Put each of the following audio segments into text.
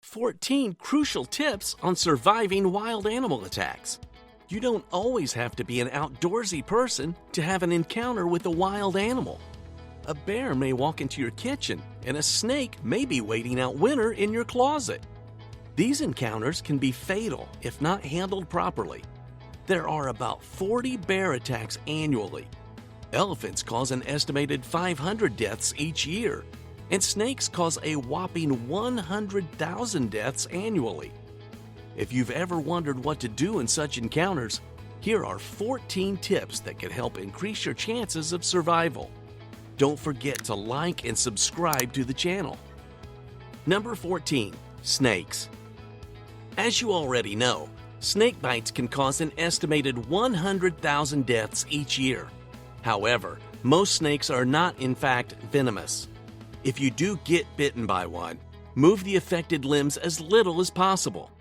14 crucial tips on surviving wild animal attacks. You don't always have to be an outdoorsy person to have an encounter with a wild animal. A bear may walk into your kitchen, and a snake may be waiting out winter in your closet. These encounters can be fatal if not handled properly. There are about 40 bear attacks annually. Elephants cause an estimated 500 deaths each year, and snakes cause a whopping 100,000 deaths annually. If you've ever wondered what to do in such encounters, here are 14 tips that can help increase your chances of survival. Don't forget to like and subscribe to the channel. Number 14. Snakes. As you already know, snake bites can cause an estimated 100,000 deaths each year. However, most snakes are not in fact venomous. If you do get bitten by one, move the affected limbs as little as possible.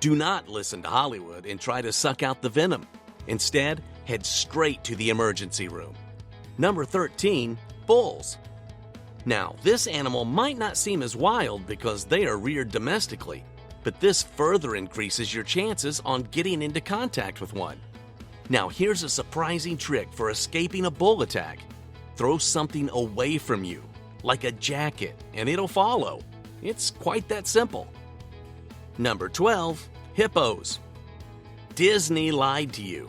Do not listen to Hollywood and try to suck out the venom. Instead, head straight to the emergency room. Number 13. Bulls. Now, this animal might not seem as wild because they are reared domestically, but this further increases your chances on getting into contact with one. Now, here's a surprising trick for escaping a bull attack. Throw something away from you, like a jacket, and it'll follow. It's quite that simple. Number 12. Hippos. Disney lied to you.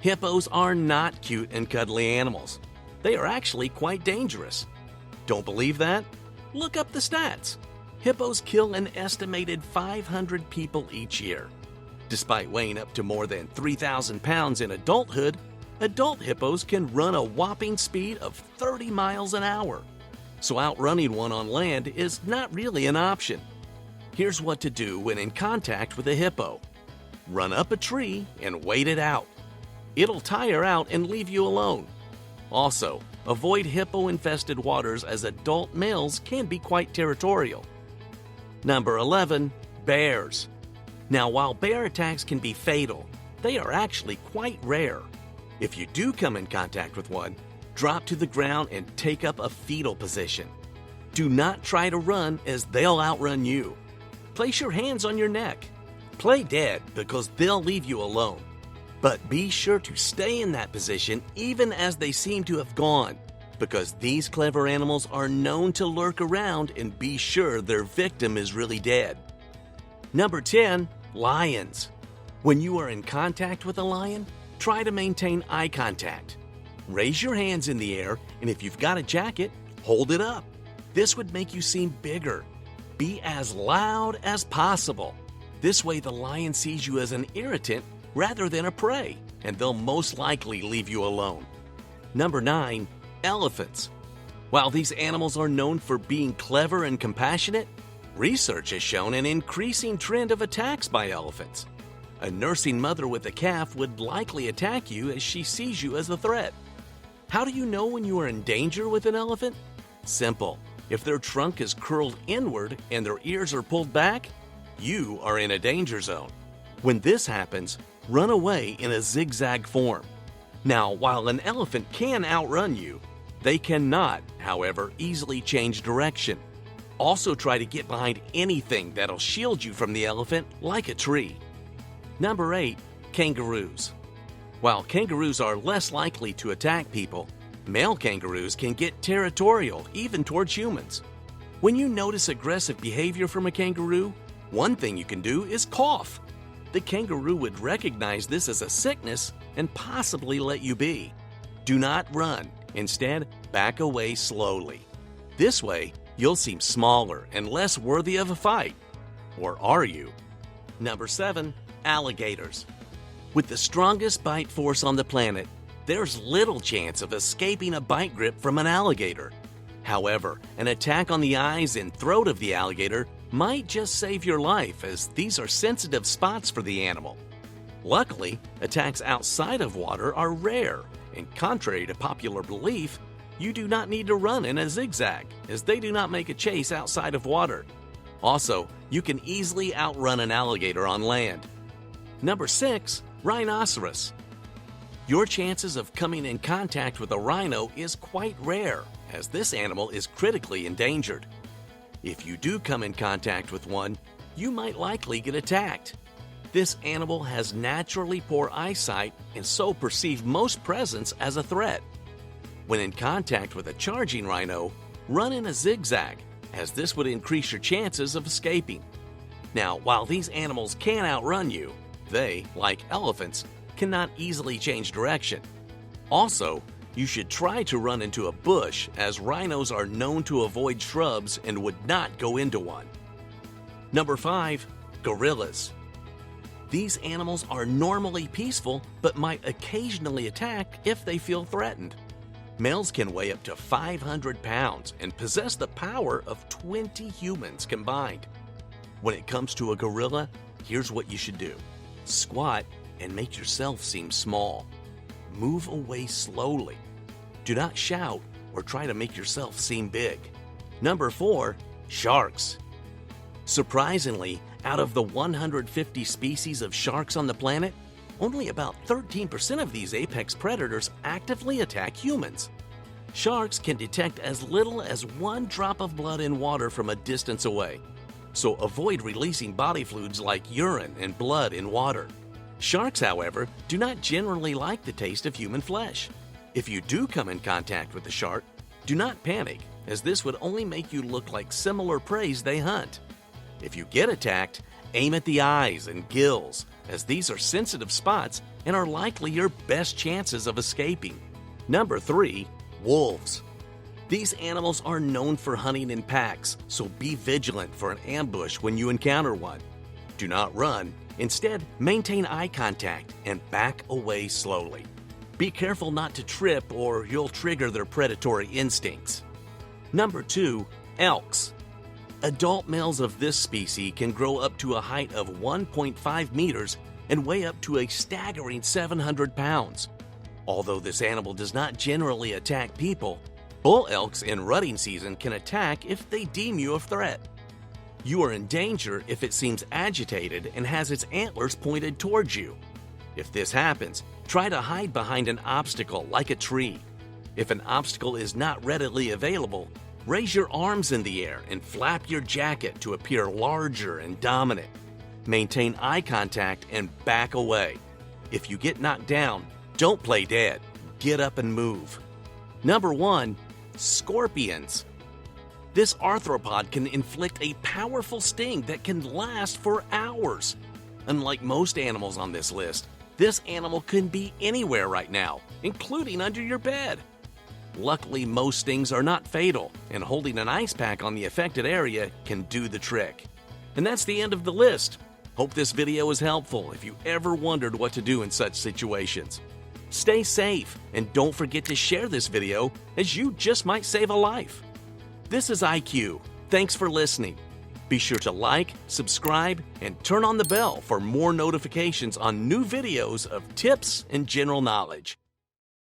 Hippos are not cute and cuddly animals. They are actually quite dangerous. Don't believe that? Look up the stats. Hippos kill an estimated 500 people each year. Despite weighing up to more than 3,000 pounds in adulthood, adult hippos can run a whopping speed of 30 miles an hour. So outrunning one on land is not really an option. Here's what to do when in contact with a hippo. Run up a tree and wait it out. It'll tire out and leave you alone. Also, avoid hippo-infested waters as adult males can be quite territorial. Number 11. Bears. Now, while bear attacks can be fatal, they are actually quite rare. If you do come in contact with one, drop to the ground and take up a fetal position. Do not try to run as they'll outrun you. Place your hands on your neck. Play dead because they'll leave you alone. But be sure to stay in that position even as they seem to have gone, because these clever animals are known to lurk around and be sure their victim is really dead. Number 10. Lions. When you are in contact with a lion, try to maintain eye contact. Raise your hands in the air, and if you've got a jacket, hold it up. This would make you seem bigger. Be as loud as possible. This way the lion sees you as an irritant rather than a prey, and they'll most likely leave you alone. Number 9. Elephants. While these animals are known for being clever and compassionate, research has shown an increasing trend of attacks by elephants. A nursing mother with a calf would likely attack you as she sees you as a threat. How do you know when you are in danger with an elephant? Simple. If their trunk is curled inward and their ears are pulled back, you are in a danger zone. When this happens, run away in a zigzag form. Now, while an elephant can outrun you, they cannot, however, easily change direction. Also try to get behind anything that'll shield you from the elephant, like a tree. Number 8. Kangaroos. While kangaroos are less likely to attack people, male kangaroos can get territorial even towards humans. When you notice aggressive behavior from a kangaroo, one thing you can do is cough. The kangaroo would recognize this as a sickness and possibly let you be. Do not run. Instead, back away slowly. This way, you'll seem smaller and less worthy of a fight. Or are you? Number 7. Alligators. With the strongest bite force on the planet, there's little chance of escaping a bite grip from an alligator. However, an attack on the eyes and throat of the alligator might just save your life, as these are sensitive spots for the animal. Luckily, attacks outside of water are rare, and contrary to popular belief, you do not need to run in a zigzag, as they do not make a chase outside of water. Also, you can easily outrun an alligator on land. Number 6. Rhinoceros. Your chances of coming in contact with a rhino is quite rare, as this animal is critically endangered. If you do come in contact with one, you might likely get attacked. This animal has naturally poor eyesight and so perceives most presence as a threat. When in contact with a charging rhino, run in a zigzag, as this would increase your chances of escaping. Now, while these animals can outrun you, they, like elephants, cannot easily change direction. Also, you should try to run into a bush, as rhinos are known to avoid shrubs and would not go into one. Number 5. Gorillas. These animals are normally peaceful but might occasionally attack if they feel threatened. Males can weigh up to 500 pounds and possess the power of 20 humans combined. When it comes to a gorilla, here's what you should do. Squat and make yourself seem small. Move away slowly. Do not shout or try to make yourself seem big. Number 4. Sharks. Surprisingly, out of the 150 species of sharks on the planet, only about 13% of these apex predators actively attack humans. Sharks can detect as little as 1 drop of blood in water from a distance away, so avoid releasing body fluids like urine and blood in water. Sharks, however, do not generally like the taste of human flesh. If you do come in contact with a shark, do not panic, as this would only make you look like similar prey they hunt. If you get attacked, aim at the eyes and gills, as these are sensitive spots and are likely your best chances of escaping. Number 3. Wolves. These animals are known for hunting in packs, so be vigilant for an ambush when you encounter one. Do not run. Instead, maintain eye contact and back away slowly. Be careful not to trip or you'll trigger their predatory instincts. Number 2. Elks. Adult males of this species can grow up to a height of 1.5 meters and weigh up to a staggering 700 pounds. Although this animal does not generally attack people, bull elks in rutting season can attack if they deem you a threat. You are in danger if it seems agitated and has its antlers pointed towards you. If this happens, try to hide behind an obstacle like a tree. If an obstacle is not readily available, raise your arms in the air and flap your jacket to appear larger and dominant. Maintain eye contact and back away. If you get knocked down, don't play dead. Get up and move. Number 1. Scorpions. This arthropod can inflict a powerful sting that can last for hours. Unlike most animals on this list, this animal can be anywhere right now, including under your bed. Luckily, most stings are not fatal, and holding an ice pack on the affected area can do the trick. And that's the end of the list. Hope this video was helpful if you ever wondered what to do in such situations. Stay safe, and don't forget to share this video, as you just might save a life. This is IQ. Thanks for listening. Be sure to like, subscribe, and turn on the bell for more notifications on new videos of tips and general knowledge.